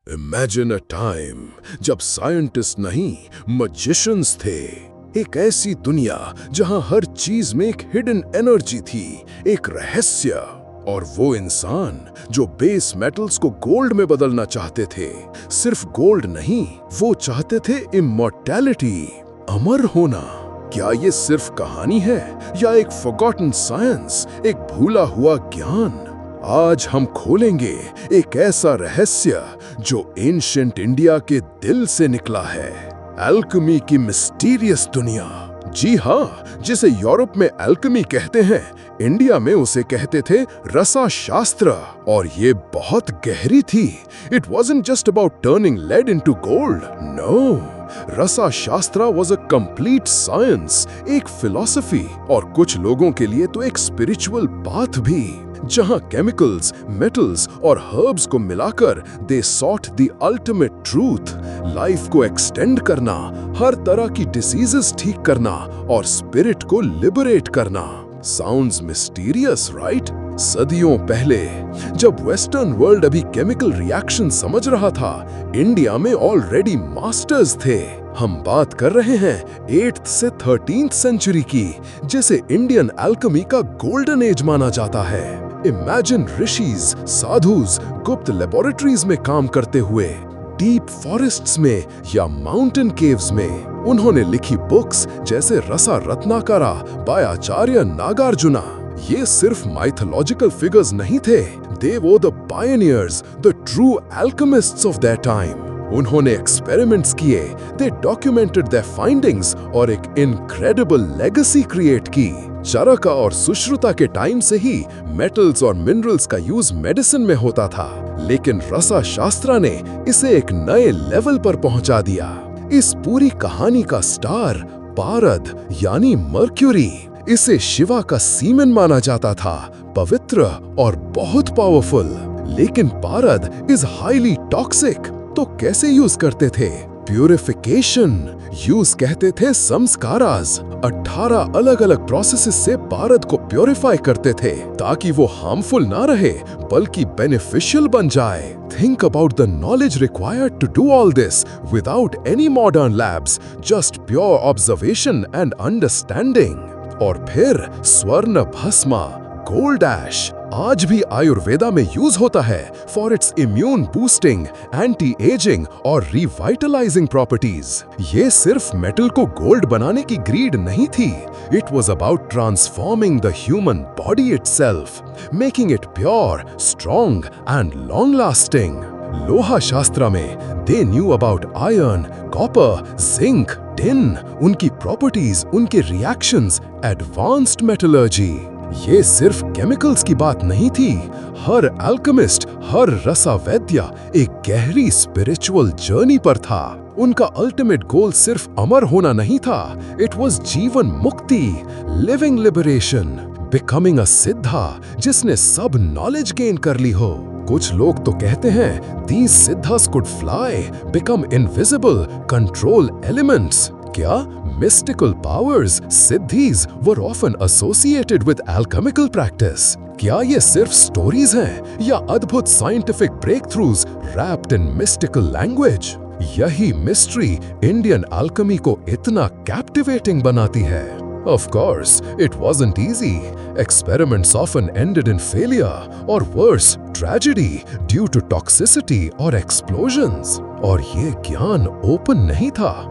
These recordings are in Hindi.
इमेजिन अ टाइम जब साइंटिस्ट नहीं मैजिशियंस थे। एक ऐसी दुनिया जहां हर चीज में एक हिडन एनर्जी थी, एक रहस्य। और वो इंसान जो बेस मेटल्स को गोल्ड में बदलना चाहते थे। सिर्फ गोल्ड नहीं, वो चाहते थे इमॉर्टैलिटी, अमर होना। क्या ये सिर्फ कहानी है या एक फॉरगॉटन साइंस, एक भूला हुआ ज्ञान? आज हम खोलेंगे एक ऐसा रहस्य जो एंशिएंट इंडिया के दिल से निकला है, एल्केमी की मिस्टीरियस दुनिया। जी हाँ, जिसे यूरोप में एल्केमी कहते हैं, इंडिया में उसे कहते थे रसा शास्त्र। और ये बहुत गहरी थी। It wasn't just about turning lead into gold, no. Rasa Shastra was a complete science, एक फिलॉसफी, और कुछ लोगों के लिए तो एक स्पिरिचुअल पाथ भी, जहां केमिकल्स, मेटल्स और हर्ब्स को मिलाकर they sought the ultimate truth. Life को एक्सटेंड करना, हर तरह की डिसीजेस ठीक करना और स्पिरिट को लिबरेट करना। Sounds mysterious, right? सदियों पहले जब वेस्टर्न वर्ल्ड अभी केमिकल रिएक्शन समझ रहा था, इंडिया में ऑलरेडी मास्टर्स थे। हम बात कर रहे हैं 8th से 13th सेंचुरी की, जिसे इंडियन एल्केमी का गोल्डन एज माना जाता है। इमेजिन ऋषिज, साधुज गुप्त लेबोरेटरीज में काम करते हुए, डीप फॉरेस्ट्स में या माउंटेन केव्स में। उन्होंने लिखी बुक्स जैसे रसा रत्नाकरा बाय आचार्य नागार्जुना। ये सिर्फ माइथोलॉजिकल फिगर्स नहीं थे, दे वो the pioneers, the true alchemists of their time. उन्होंने एक्सपेरिमेंट्स किए, दे डॉक्यूमेंटेड देयर फाइंडिंग्स और एक इनक्रेडिबल लेगेसी क्रिएट की। चरका और सुश्रुता के टाइम से ही मेटल्स और मिनरल्स का यूज मेडिसिन में होता था, लेकिन रसा शास्त्रा ने इसे एक नए लेवल पर पहुंचा दिया। इस पूरी कहानी का स्टार पारद यानी मर्क्यूरी। इसे शिवा का सीमेन माना जाता था, पवित्र और बहुत पावरफुल। लेकिन पारद इज हाईली टॉक्सिक, तो कैसे यूज करते थे? प्यूरिफिकेशन यूज कहते थे संस्कारास। 18 अलग अलग प्रोसेसेस से पारद को प्योरीफाई करते थे, ताकि वो हार्मफुल ना रहे बल्कि बेनिफिशियल बन जाए। Think about the knowledge required to do all this without any modern labs, just pure observation and understanding. और फिर स्वर्ण भस्मा, गोल्ड ऐश, आज भी आयुर्वेदा में यूज होता है for its immune boosting, anti ageing और रिवाइटलाइजिंग प्रॉपर्टीज। ये सिर्फ मेटल को गोल्ड बनाने की ग्रीड नहीं थी, it was about transforming the human body itself, making it pure, strong and long lasting. लोहा शास्त्र में they knew about iron, copper, zinc, tin, उनकी प्रॉपर्टीज, उनके रिएक्शंस, एडवांस्ड मेटलर्जी। ये सिर्फ केमिकल्स की बात नहीं थी। हर अल्केमिस्ट, हर रसा वैद्य एक गहरी स्पिरिचुअल जर्नी पर था। उनका अल्टीमेट गोल सिर्फ अमर होना नहीं था, इट वाज जीवन मुक्ति, लिविंग लिबरेशन, बिकमिंग अ सिद्धा जिसने सब नॉलेज गेन कर ली हो। कुछ लोग तो कहते हैं these siddhas could fly, become invisible, control elements. क्या mystical powers, siddhis were often associated with alchemical practice? क्या ये सिर्फ स्टोरीज हैं या अद्भुत scientific breakthroughs wrapped in mystical language? यही मिस्ट्री इंडियन एल्केमी को इतना कैप्टिवेटिंग बनाती है। Of course, it wasn't easy. Experiments often ended in failure or worse, tragedy due to toxicity or explosions. और ये ज्ञान ओपन नहीं था,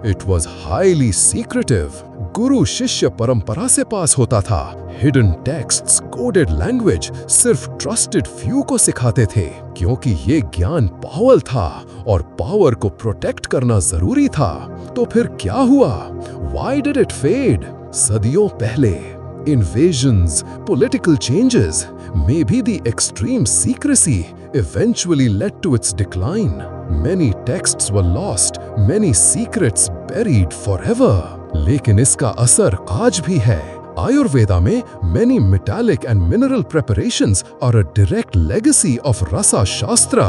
it was highly secretive. गुरु शिष्य परंपरा से पास होता था। Hidden texts, coded language सिर्फ trusted few को सिखाते थे, क्योंकि ये ज्ञान पावरफुल था और पावर को प्रोटेक्ट करना जरूरी था। तो फिर क्या हुआ? Why did it fade? सदियों पहले invasions, political changes, maybe the extreme secrecy eventually led to its decline. Many texts were lost, many secrets buried forever. लेकिन इसका असर आज भी है। आयुर्वेदा में many metallic and mineral preparations are a direct legacy of रसा शास्त्र।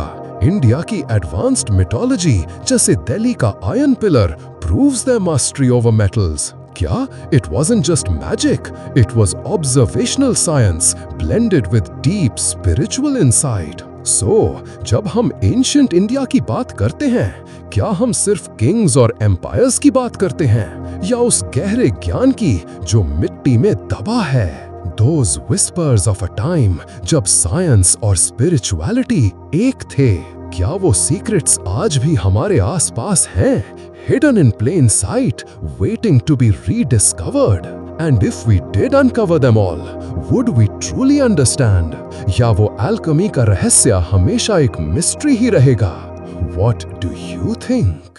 इंडिया की एडवांस्ड मिटोलॉजी जैसे दिल्ली का iron pillar proves their mastery over metals. क्या? It wasn't just magic, it was observational science blended with deep spiritual insight. जब हम एंशिएंट इंडिया की बात करते हैं, क्या हम सिर्फ किंग्स और एम्पायर्स की बात करते हैं या उस गहरे ज्ञान की जो मिट्टी में दबा है? Those whispers of a time जब साइंस और स्पिरिचुअलिटी एक थे, क्या वो सीक्रेट्स आज भी हमारे आसपास हैं, hidden in plain sight, waiting to be rediscovered? And if we did uncover them all, would we truly understand? या वो alchemy का रहस्य हमेशा एक मिस्ट्री ही रहेगा? What do you think?